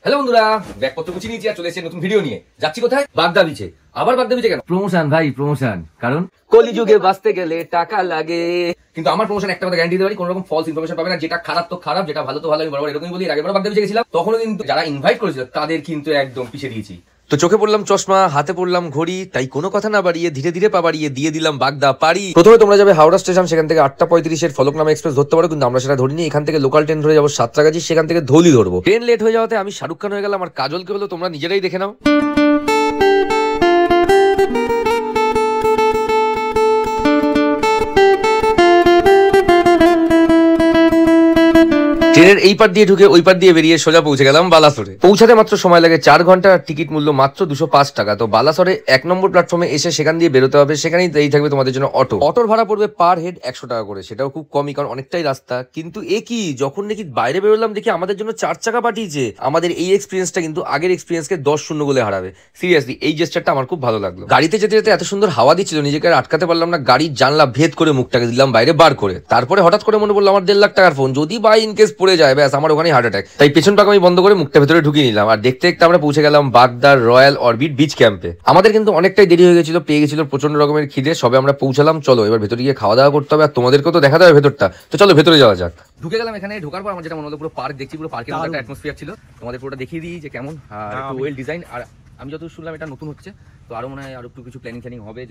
Hello বন্ধুরা, ব্যাগপত্র গুছিয়ে নিয়েছি আর চলে এসেছি নতুন ভিডিও নিয়ে। যাচ্ছি কোথায়? বাগদা বিচে। আবার বাগদা বিচে কেন? প্রমোশন ভাই, প্রমোশন। কারণ কলিযুগে বাঁচতে গেলে টাকা লাগে। কিন্তু আমার প্রমোশন একটা কথা গ্যারান্টি দিতে পারি, কোনো রকম ফলস ইনফরমেশন পাবে না। যেটা খারাপ তো খারাপ, যেটা ভালো তো ভালো। আমি বরাবর এরকমই বলি। এর আগেবার বাগদা বিচে গেছিলাম, তখনও কিন্তু যারা ইনভাইট করেছিল তাদের কিন্তু একদম পিছিয়ে দিয়েছি। তো চোখে পড়লাম চশমা, হাতে পড়লাম ঘড়ি, তাই কোনো কথা না বাড়িয়ে ধীরে ধীরে পা বাড়িয়ে দিয়ে দিলাম বাগদা পাড়ি। প্রথমে তোমরা যাবে হাওড়া স্টেশন, সেখান থেকে 8:35 ফলকনামা এক্সপ্রেস ধরতে পারো, কিন্তু আমরা সেটা ধরিনি। এখান থেকে লোকাল ট্রেন ধরে যাবো সাঁতরাগাছি, সেখান থেকে ধৌলি ধরবো। ট্রেন লেট হয়ে যাওয়াতে আমি শাহরুখ খান হয়ে গেলাম, আর কাজলকে হলো তোমরা নিজেরাই দেখে নাও। ট্রেনের এই পার দিয়ে ঢুকে ওই পার দিয়ে বেরিয়ে সোজা পৌঁছে গেলাম বালাসোরে। পৌঁছাতে মাত্র সময় লাগে 4 ঘন্টা, আর টিকিট মূল্য মাত্র 205 টাকা। তো বালাসোরে 1 নম্বর প্ল্যাটফর্মে এসে সেখান দিয়ে বেরোতে হবে। সেখানেই এই থাকবে তোমাদের জন্য অটো। অটোর ভাড়া পড়বে পার হেড 100 টাকা করে, সেটাও খুব কমই, কারণ অনেকটাই রাস্তা। কিন্তু এ কি, যখন নাকি বাইরে বেরোলাম দেখি আমাদের জন্য 4 চাকা পাঠিয়েছে। আমাদের এই এক্সপিরিয়েন্সটা কিন্তু আগের এক্সপিরিয়েন্সকে 10-0 গোলে হারাবে। সিরিয়াসলি এই জেস্টারটা আমার খুব ভালো লাগলো। গাড়িতে যেতে যেতে এত সুন্দর হাওয়া দিচ্ছিল, নিজেকে আর আটকাতে পারলাম না। গাড়ির জানলা ভেদ করে মুখটাকে দিলাম বাইরে বার করে। তারপরে হঠাৎ করে মনে পড়লো আমার 1.5 লাখ টাকার ফোন, যদি বাই ইনকেস পড়ে যায়, ব্যাস আমার ওখানে হার্ট অ্যাটাক। তাই পেছন পাক আমি বন্ধ করে মুখটা ভেতরে ঢুকিয়ে নিলাম। আর দেখতে দেখতে আমরা পৌঁছে গেলাম বাগদার রয়্যাল অরবিট বিচ ক্যাম্পে। আমাদের কিন্তু অনেকটাই দেরি হয়ে গেছিল, পেয়ে গেছিল প্রচন্ড রকমের খিদে। সবে আমরা পৌঁছালাম, চলো এবার ভেতরে গিয়ে খাওয়া দাওয়া করতে হবে, আর তোমাদেরকেও তো দেখাতে হবে ভেতরটা। তো চলো ভেতরে যাওয়া যাক। ঢুকে গেলাম। এখানে ঢোকার পর আমার যেটা মনে হলো, পুরো পার্ক দেখছি, পুরো পার্কের একটা অ্যাটমসফিয়ার ছিল। তোমাদের পুরোটা দেখিয়ে দিই যে কেমন, একটু ওয়েল ডিজাইন। আর আমি যত শুনলাম এটা নতুন হচ্ছে, তো আরো মনে হয় আরো একটু কিছু প্ল্যানিং হবে,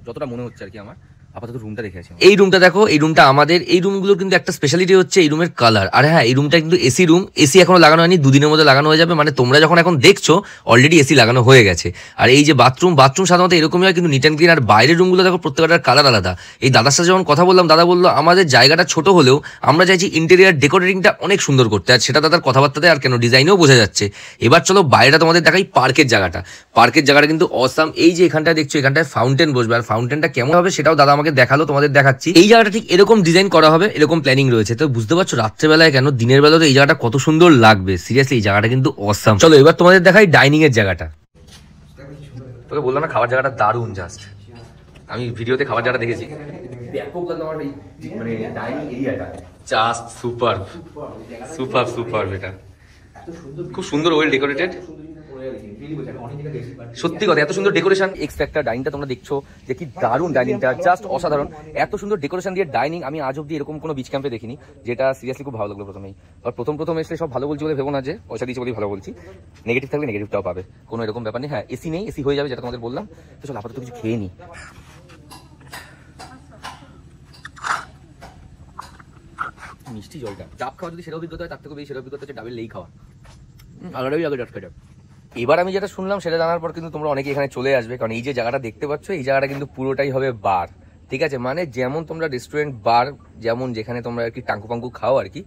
যতটা মনে হচ্ছে আর কি। আমার আপাতত রুমটা দেখে আছি। এই রুমটা দেখো, এই রুমটা আমাদের। এই রুমগুলোর কিন্তু একটা স্পেশালিটি হচ্ছে এই রুমের কালার। আর হ্যাঁ, এই রুমটা কিন্তু এসি রুম। এসি এখনো লাগানো হয়নি, 2 দিনের মধ্যে লাগানো হয়ে যাবে। মানে তোমরা যখন এখন দেখছো অলরেডি এসি লাগানো হয়ে গেছে। আর এই যে বাথরুম সাধারণত এরকমই হয়, কিন্তু নিট অ্যান্ড ক্লিন। আর বাইরের রুমগুলো দেখো, প্রত্যেকটার কালার আলাদা। এই দাদার সাথে যখন কথা বললাম, দাদা বললো আমাদের জায়গাটা ছোট হলেও আমরা চাইছি ইন্টেরিয়ার ডেকোরেটিংটা অনেক সুন্দর করতে। আর সেটা দাদার কথাবার্তাতে আর কেন ডিজাইনেও বোঝা যাচ্ছে। এবার চলো বাইরেটা তোমাদের দেখাই, পার্কের জায়গাটা। পার্কের জায়গাটা কিন্তু অসাম। এই যে এখানটায় দেখছো, এখানটায় ফাউন্টেন বসবে। আর ফাউন্টেনটা কেমন হবে সেটাও দাদা আমাকে দেখালো, তোমাদের দেখাচ্ছি। এই জায়গাটা ঠিক এরকম ডিজাইন করা হবে, এরকম প্ল্যানিং রয়েছে। তো বুঝতে পারছো রাত্রেবেলায় কেন, দিনের বেলা তো এই জায়গাটা কত সুন্দর লাগবে। সিরিয়াসলি এই জায়গাটা কিন্তু অসাম। চলো এবার তোমাদের দেখাই ডাইনিং এর জায়গাটা। তোকে বললাম না, খাবার জায়গাটা দারুণ। জাস্ট আমি ভিডিওতে খাবার জায়গাটা দেখেছি, ব্যাপক লাগলো আমার। মানে ডাইনিং এরিয়াটা জাস্ট সুপার সুপার সুপার। এটা খুব সুন্দর, ওয়েল ডেকোরেটেড। সত্যি কথা, এত সুন্দর ডেকোরেশন। এক্স ফ্যাক্টর ডাইনিংটা তোমরা দেখছো যে কি দারুণ, ডাইনিংটা জাস্ট অসাধারণ। এত সুন্দর ডেকোরেশন দিয়ে ডাইনিং আমি আজ অব্দি এরকম কোনো বিচ ক্যাম্পে দেখিনি, যেটা সিরিয়াসলি খুব ভালো লাগলো প্রথমেই। আর প্রথম এসে সব ভালো বলছি বলে ভেবো না যে পয়সা দিয়েছি বলেই ভালো বলছি। নেগেটিভ থাকলে নেগেটিভটাও পাবে, কোনো এরকম ব্যাপার নেই। হ্যাঁ, এসি নেই, এসি হয়ে যাবে, যেটা তোমাদের বললাম। তো চলো আপাতত কিছু খেয়ে নি। মিষ্টি জলটা ডাব খাওয়া যদি সেটা অভিজ্ঞতা হয়, তার থেকে বেশি সেটা অভিজ্ঞতা হচ্ছে ডাবের লেই খাওয়া। আলাদাই আগে ডাব খাই। এবার আমি যেটা শুনলাম সেটা জানার পর কিন্তু তোমরা অনেকে এখানে চলে আসবে, কারণ এই যে জায়গাটা দেখতে পাচ্ছ, এই জায়গাটা কিন্তু পুরোটাই হবে বার। ঠিক আছে, মানে যেমন তোমরা রেস্টুরেন্ট বার, যেমন যেখানে তোমরা আর কি টাঙ্কু পাঙ্কু খাও আর কি,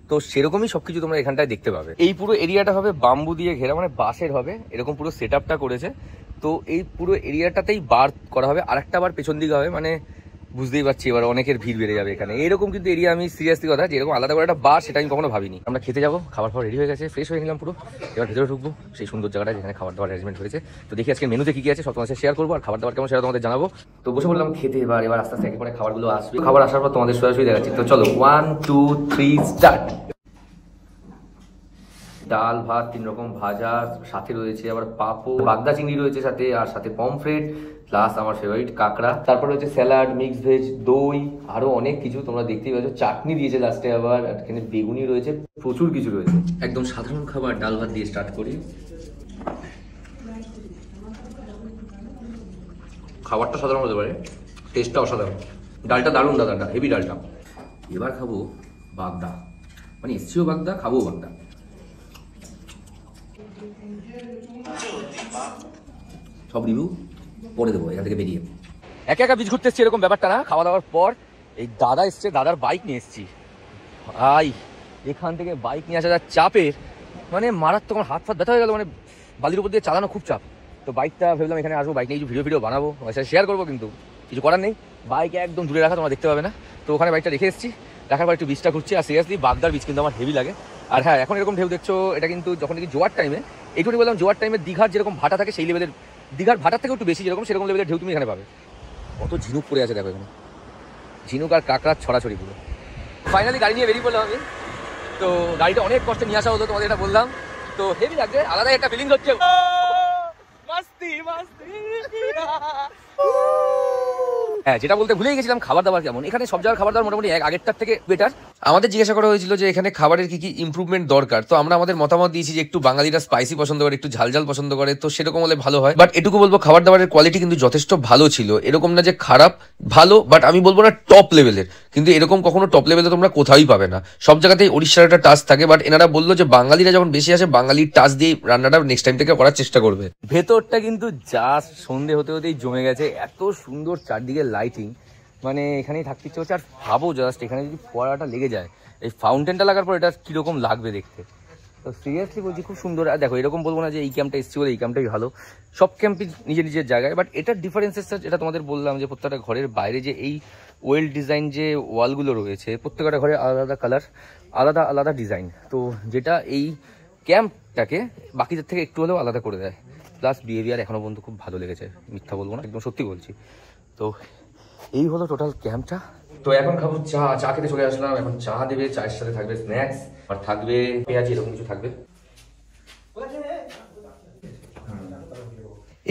তো সেরকমই সবকিছু তোমরা এখানটায় দেখতে পাবে। এই পুরো এরিয়াটা হবে বাম্বু দিয়ে ঘেরা, মানে বাঁশের হবে, এরকম পুরো সেট আপটা করেছে। তো এই পুরো এরিয়াটাতেই বার করা হবে, আর একটা বার পেছন দিকে হবে। মানে বুঝতেই পারছি এবার অনেকের ভিড় বেড়ে যাবে এখানে। এরকম কিন্তু এরিয়া আমি সিরিয়াসলি কথা, যে এরকম আলাদা করে একটা বার, সেটা আমি কখনো ভাবিনি। আমরা খেতে যাবো, খাবার খাওয়া রেডি হয়ে গেছে, ফ্রেশ হয়ে নিলাম পুরো। এবার ভেতরে ঢুকবো সেই সুন্দর জায়গাটা যেখানে খাবার দাবার অ্যারেঞ্জমেন্ট হয়েছে। তো দেখি আজকে মেনুতে কি আছে সব তোমাদের সাথে শেয়ার করবো, আর খাবার দাবার কেমন সেটা তোমাদের জানাবো। তো বসে বললাম খেতে। এবার আস্তে আস্তে একেবারে খাবারগুলো আসবে। খাবার আসার পর তোমাদের সরাসরি দেখাচ্ছি। তো চলো 1 2 3 স্টার্ট। ডাল ভাত 3 রকম ভাজা, সাথে রয়েছে আবার পাঁপড়, বাগদা চিংড়ি রয়েছে সাথে, আর সাথে পমফ্রেট, প্লাস আমার ফেভারিট কাঁকড়া। তারপর রয়েছে স্যালাড, মিক্স ভেজ, দই, আরো অনেক কিছু তোমরা দেখতেই পাচ্ছ। চাটনি দিয়েছে লাস্টে, আবার এখানে বেগুনি রয়েছে, প্রচুর কিছু রয়েছে। একদম সাধারণ খাবার, ডাল ভাত দিয়ে স্টার্ট করি। খাবারটা সাধারণ হতে পারে, টেস্টটা অসাধারণ। ডালটা দারুণ, দাদাটা হেভি ডালটা। এবার খাবো বাগদা, মানে এসছিও বাগদা, খাবো বাগদা। সব রিভিউ পরে দেবো এখান থেকে বেরিয়ে। একা একা বিচ ঘুরতে এসছি এরকম ব্যাপারটা না। খাওয়া দাওয়ার পর এই দাদা এসছে, দাদার বাইক নিয়ে এসছি। ভাই এখান থেকে বাইক নিয়ে আসা যা চাপের, মানে মারাত্মক। আমার হাত ফাত ব্যথা হয়ে গেল, মানে বালির উপর দিয়ে চালানো খুব চাপ। তো বাইকটা ভেবলাম এখানে আসবো, বাইক নিয়ে কিছু ভিডিও বানাবো, শেয়ার করবো, কিন্তু কিছু করার নেই। বাইক একদম দূরে রাখা, তোমরা দেখতে পাবে না। তো ওখানে বাইকটা রেখে এসেছি, রাখার পর একটু বিচটা ঘুরছি। আর সিরিয়াসলি বাগদার বিচ কিন্তু আমার হেভি লাগে। আর হ্যাঁ, এখন এরকম ঢেউ দেখছো, এটা কিন্তু যখন নাকি জোয়ার টাইমে, এইটুকুনি বললাম, জোয়ার টাইমে দীঘার যেরকম ভাটা থাকে সেই লেভেলের, দীঘার ভাটার থেকে একটু বেশি যেরকম, সেরকম লেভেলের ঢেউ তুমি এখানে পাবে। কত ঝিনুক পড়ে আছে দেখো এখানে, ঝিনুক আর কাঁকড়ার ছড়াছড়ি পুরো। ফাইনালি গাড়ি নিয়ে বেরিয়ে পড়লাম আমি। তো গাড়িটা অনেক কষ্টে নিয়ে আসা হতো, তোমাদের এটা বললাম। তো হেভি লাগছে, আলাদা একটা ফিলিংস হচ্ছে। হ্যাঁ, যেটা বলতে ভুলেই গেছিলাম, খাবার দাবার কেমন এখানে? সব জায়গার খাবার দাবার মোটামুটি আগেরটার থেকে বেটার। আমাদের জিজ্ঞাসা করা হয়েছিল যে এখানে খাবারের কি কি ইমপ্রুভমেন্ট দরকার, তো আমরা আমাদের মতামত দিয়েছি যে একটু বাঙালিরা স্পাইসি পছন্দ করে, একটু ঝাল ঝাল পছন্দ করে, তো সেরকম হলে ভালো হয়। বাট এটুকু বলবো, খাবার দাবারের কোয়ালিটি কিন্তু যথেষ্ট ভালো ছিল, এরকম না যে খারাপ, ভালো। বাট আমি বলবো না টপ লেভেলের, কিন্তু এরকম কখনো টপ লেভেলে তোমরা কোথাওই পাবে না। সব জায়গাতেই ওড়িশার একটা টাচ থাকে, বাট এনারা বললো যে বাঙালিরা যখন বেশি আসে, বাঙালির টাচ দিয়ে রান্নাটা নেক্সট টাইম থেকে করার চেষ্টা করবে। ভেতরটা কিন্তু জাস্ট সন্ধে হতে হতেই জমে গেছে, এত সুন্দর চারদিকে লাইটিং, মানে এখানেই থাকতে ইচ্ছে হচ্ছে। আর ভাবো জাস্ট এখানে যদি ফোয়ারাটা লেগে যায়, এই ফাউন্টেনটা লাগার পর এটা কিরকম লাগবে দেখতে। তো সিরিয়াসলি বলছি, খুব সুন্দর। আর দেখো, এরকম বলবো না যে এই ক্যাম্পটা এসছি বলে এই ক্যাম্পটাই ভালো, সব ক্যাম্পই নিজের নিজের জায়গায়। বাট এটার ডিফারেন্সেসটা যেটা তোমাদের বললাম, যে প্রত্যেকটা ঘরের বাইরে যে এই ওয়েল ডিজাইন যে ওয়ালগুলো রয়েছে, প্রত্যেকটা ঘরে আলাদা আলাদা কালার, আলাদা আলাদা ডিজাইন, তো যেটা এই ক্যাম্পটাকে বাকিদের থেকে একটু হলেও আলাদা করে দেয়। প্লাস বিহেভিয়ার এখনো পর্যন্ত খুব ভালো লেগেছে, মিথ্যা বলবো না, একদম সত্যি বলছি। তো এই হলো টোটাল ক্যাম্পটা। তো এখন খাবো চা, চা খেতে চলে আসলাম। এখন চা দেবে, চায়ের সাথে থাকবে স্ন্যাক্স, আর থাকবে পেঁয়াজি, এরকম কিছু থাকবে।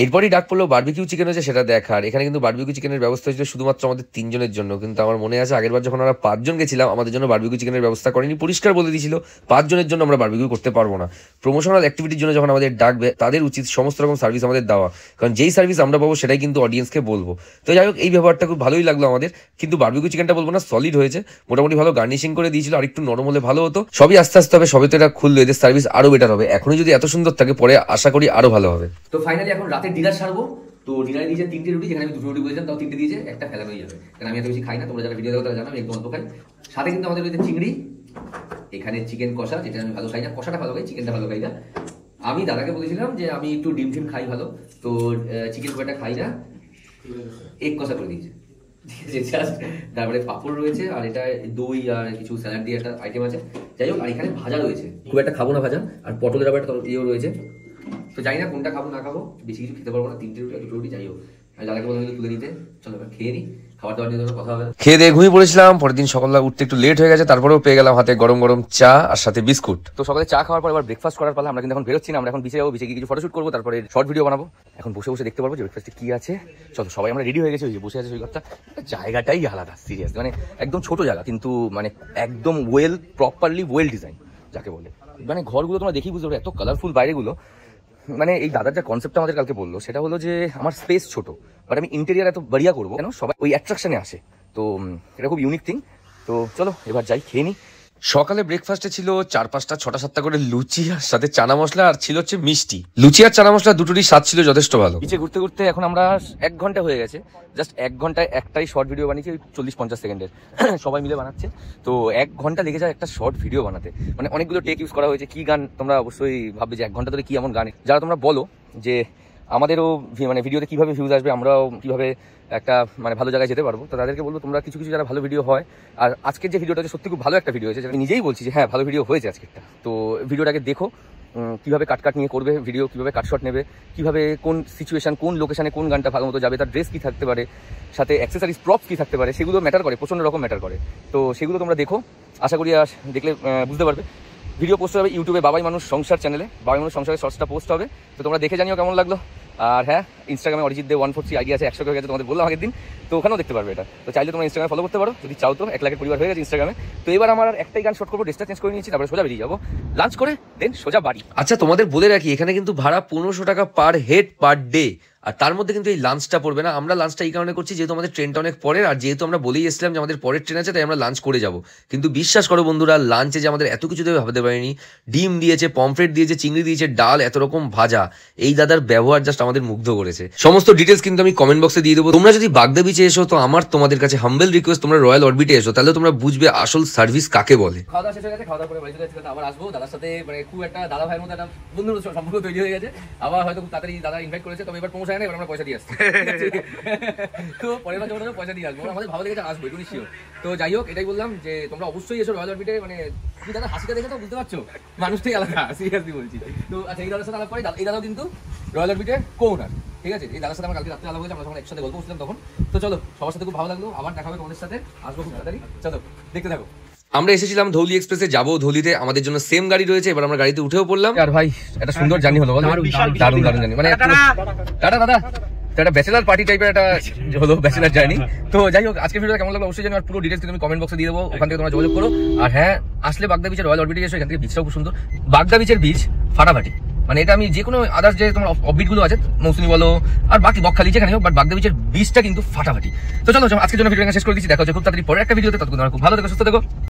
এরপরই ডাক পড়লো বারবিকিউ চিকেন হয়েছে সেটা দেখার। এখানে কিন্তু বারবিকিউ চিকেনের ব্যবস্থা হয়েছিল শুধুমাত্র আমাদের 3 জনের জন্য, কিন্তু আমার মনে আছে আগেরবার যখন আমরা 5 জন গেছিলাম, আমাদের জন্য বারবিকিউ চিকেনের ব্যবস্থা করেনি, পরিষ্কার বলে দিয়েছিল 5 জনের জন্য আমরা বারবিকিউ করতে পারবো না। প্রমোশনাল অ্যাক্টিভিটির জন্য যখন আমাদের ডাকবে, তাদের উচিত সমস্ত রকম সার্ভিস আমাদের দেওয়া, কারণ যেই সার্ভিস আমরা পাবো সেটাই কিন্তু অডিয়েন্সকে বলবো। তো যাই হোক, এই ব্যাপারটা খুব ভালোই লাগলো আমাদের। কিন্তু বারবিকিউ চিকেনটা বলবো না, সলিড হয়েছে, মোটামুটি ভালো গার্নিশিং করে দিয়েছিল, আর একটু নরম হলে ভালো হতো। সবই আস্তে আস্তে হবে, সবে তো এটা খুললো, এদের সার্ভিস আরো বেটার হবে। এখনই যদি এত সুন্দর থাকে, পরে আশা করি আরো ভালো হবে। তো ফাইনালি এখন রাতের ডিনার সারবো। তো ডিনারে দিয়েছে 3টে রুটি, যেখানে আমি 2টো রুটি বলেছিলাম, তাও 3টে দিয়েছে, একটা ফেলা হয়ে যাবে, কারণ আমি এত বেশি খাই না। তোমরা যারা ভিডিও দেখো তারা জানো আমি একদম অল্প খাই। সাথে কিন্তু আমাদের রয়েছে চিংড়ি, এখানে চিকেন কষা, যেটা আমি ভালো খাই না, কষাটা ভালো খাই, চিকেনটা ভালো খাই না। আমি দাদাকে বলেছিলাম যে আমি একটু ডিম টিম খাই ভালো, তো চিকেন খুব একটা খাই না, এগ কষা করে দিয়েছে, ঠিক আছে। জাস্ট তারপরে পাঁপড় রয়েছে, আর এটা দই আর কিছু স্যালাড দিয়ে একটা আইটেম আছে। যাই হোক, আর এখানে ভাজা রয়েছে, খুব একটা খাবো না ভাজা, আর পটলের আবার একটা ইয়েও রয়েছে। তো জানি না কোনটা খাবো না খাবো, বেশি কিছু খেতে পারবো না, 3টে রুটি আর 2টো রুটি। যাই হোক, দাদাকে বললাম তুলে নিতে, চলো এবার খেয়ে নিই, খাবার দাবার নিয়ে কথা হবে। খেয়ে দিয়ে ঘুমিয়ে পড়েছিলাম। পরের দিন সকালবেলা উঠতে একটু লেট হয়ে গেছে, তারপরেও পেয়ে গেলাম হাতে গরম গরম চা আর সাথে বিস্কুট। তো সকালে চা খাওয়ার পর এবার ব্রেকফাস্ট করার পালা। আমরা কিন্তু এখন বেরোচ্ছি না, আমরা এখন বিচে যাবো, বিচে গিয়ে কিছু ফটোশুট করবো, তারপরে শর্ট ভিডিও বানাবো। এখন বসে বসে দেখতে পারবো যে ব্রেকফাস্টে কি আছে। চলো, সবাই আমরা রেডি হয়ে গেছি, ওই যে বসে আছে সৈকতটা, জায়গাটাই আলাদা সিরিয়াস, মানে একদম ছোট জায়গা, কিন্তু মানে একদম প্রপারলি ওয়েল ডিজাইন যাকে বলে। মানে ঘরগুলো তোমরা দেখি বুঝতে পারো, এত কালারফুল বাইরেগুলো। মানে এই দাদার যে কনসেপ্টটা আমাদের কালকে বললো, সেটা হলো যে আমার স্পেস ছোট, বাট আমি ইন্টেরিয়ার এত বাড়িয়া করবো কেন, সবাই ওই অ্যাট্রাকশনে আসে। তো এটা খুব ইউনিক থিং। তো চলো এবার যাই, খেয়ে নিই। সকালে ব্রেকফাস্টে ছিল 4, 5, 6, 7টা করে লুচি, আর সাথে চানা মশলা, আর ছিল হচ্ছে মিষ্টি। লুচি আর চানা মশলা দুটোরই স্বাদ ছিল যথেষ্ট ভালো। নিচে ঘুরতে ঘুরতে এখন আমরা 1 ঘন্টা হয়ে গেছে, জাস্ট 1 ঘন্টায় একটাই শর্ট ভিডিও বানিয়েছি, 40-50 সেকেন্ডের, সবাই মিলে বানাচ্ছে। তো 1 ঘন্টা লেগে যায় একটা শর্ট ভিডিও বানাতে, মানে অনেকগুলো টেক ইউজ করা হয়েছে। কি গান তোমরা অবশ্যই ভাববে যে 1 ঘন্টা ধরে কি এমন গান, যারা তোমরা বলো যে আমাদেরও মানে ভিডিওতে কিভাবে ভিউজ আসবে, আমরাও কিভাবে একটা মানে ভালো জায়গায় যেতে পারবো। তো তাদেরকে বলবো তোমরা কিছু কিছু যারা ভালো ভিডিও হয়, আর আজকের যে ভিডিওটা সত্যি খুব ভালো একটা ভিডিও হয়েছে, আমি নিজেই বলছি যে হ্যাঁ ভালো ভিডিও হয়েছে আজকেরটা। তো ভিডিওটাকে দেখো, কিভাবে কাট নিয়ে করবে ভিডিও, কিভাবে কাটশট নেবে, কিভাবে কোন সিচুয়েশন, কোন লোকেশনে কোন গানটা ভালো মতো যাবে, তার ড্রেস কি থাকতে পারে, সাথে অ্যাক্সেসরিজ প্রপস কি থাকতে পারে, সেগুলো ম্যাটার করে, প্রচণ্ড রকম ম্যাটার করে। তো সেগুলো তোমরা দেখো, আশা করি দেখলে বুঝতে পারবে। ভিডিও পোস্ট হবে ইউটিউবে বাবাই মানুষ সংসার চ্যানেলে, বাবাই মানুষ সংসারের শর্টসটা পোস্ট হবে। তো তোমরা দেখে জানিও কেমন লাগলো। আর হ্যাঁ, ইনস্টাগ্রামে অরিজিৎ দে 143 আইডি আছে, 100 হয়ে গেছে, তোমাদের বললাম আগের দিন। তো ওখানেও দেখতে পারবে এটা। তো চাইলে তোমরা ইনস্টাগ্রামে ফলো করতে পারো, যদি চাও তো। 1 লাখের পরিবার হয়ে গেছে ইনস্টাগ্রামে। তো এবার আমার একটাই গান শর্ট করবো, ড্রেসটা চেঞ্জ করে নিয়েছি, তারপরে সোজা বেরিয়ে যাবো লাঞ্চ করে, দেন সোজা বাড়ি। আচ্ছা, তোমাদের বলে রাখি, এখানে কিন্তু ভাড়া 1500 টাকা পার হেড পার ডে, আর তার মধ্যে কিন্তু এই লাঞ্চটা পড়বে না। আমরা লাঞ্চটা এই কারণে করছি যেহেতু আমাদের ট্রেনটা অনেক পরের, আর যেহেতু আমরা বলেই এসেছিলাম যে আমাদের পরের ট্রেন আছে, তাই আমরা লাঞ্চ করে যাব। কিন্তু বিশ্বাস করো বন্ধুরা, লাঞ্চে যে আমাদের এত কিছু দেবে ভাবতে পারিনি। ডিম দিয়েছে, পমফ্রেট দিয়েছে, চিংড়ি দিয়েছে, ডাল, এত রকম ভাজা। এই দাদার ব্যবহার জাস্ট আমাদের মুগ্ধ করেছে। সমস্ত ডিটেলস কিন্তু আমি কমেন্ট বক্সে দিয়ে দেবো। তোমরা যদি বাগদা বিচে এসো, তো আমার তোমাদের কাছে হাম্বেল রিকোয়েস্ট, তোমরা রয়্যাল অরবিটে এসো, তাহলে তোমরা বুঝবে আসল সার্ভিস কাকে বলে। খাওয়া দাওয়া শেষ হয়ে গেছে, খাওয়া দাওয়া করে বাড়ি চলে যাচ্ছি, আবার আসবো দাদার সাথে। মানে খুব একটা দাদা ভাইয়ের মধ্যে একটা বন্ধুর সম্পর্ক তৈরি হয়ে গেছে। আবার হয়তো খুব তাড়াতাড়ি দাদা ইনভাইট করেছে, তবে এবার প্রমোশন এবার আমরা পয়সা দিয়ে আসছি। তো পরের বার যখন পয়সা দিয়ে আসবো, আমাদের ভালো লেগেছে, আসবো এটুকু শিওর। তো যাই হোক, এটাই বললাম যে তোমরা অবশ্যই এসো রয়্যাল অরবিটে। মানে তুমি দাদা হাসিটা দেখে তো বুঝতে পারছো মানুষটাই আলাদা, সিরিয়াসলি বলছি। তো আচ্ছা, এই দাদার সাথে আলাপ করি। এই দাদাও কিন্তু রয়্যাল অরবিটে কোনার, ঠিক আছে। এই দাদার সাথে আমার কালকে রাত্রে আলাপ হয়েছে, আমরা যখন একসাথে গল্প করছিলাম তখন। তো চলো, সবার সাথে খুব ভালো লাগলো, আবার দেখা হবে তোমাদের সাথে, আসবো খুব তাড়াতাড়ি। চলো দেখতে থাকো। আমরা এসেছিলাম ধৌলি এক্সপ্রেসে, যাবো ধৌলিতে, আমাদের জন্য সেম গাড়ি রয়েছে। এবার আমরা গাড়িতে উঠেও পড়লাম। আর ভাই একটা সুন্দর জার্নি হলো, দারুণ জার্নি, মানে টাটা দাদা, একটা ব্যাচেলার পার্টি টাইপের একটা হলো, ব্যাচেলার জার্নি। তো যাই হোক, আজকের ভিডিওটা কেমন লাগলো অবশ্যই জানো, আর পুরো ডিটেলস তুমি কমেন্ট বক্সে দিয়ে দেবো, ওখান থেকে তোমরা যোগাযোগ করো। আর হ্যাঁ, আসলে বাগদা বিচের রয়্যাল অরবিটে এসো, এখান থেকে বিচটাও খুব সুন্দর। বাগদা বিচের বিচ ফাটাফাটি, মানে এটা আমি যে কোনো আদার্স যে তোমার অফবিট গুলো আছে, মৌসুমী বলো আর বাকি বকখালি যেখানে হোক, বাট বাগদা বিচের বিচটা কিন্তু ফাটাফাটি। তো চলো আজকের জন্য ভিডিও শেষ করে দিচ্ছি, দেখা হচ্ছে খুব তাড়াতাড়ি পরের একটা ভিডিওতে। ততক্ষণ তোমরা খুব ভালো থেকো, সুস্থ থেকো।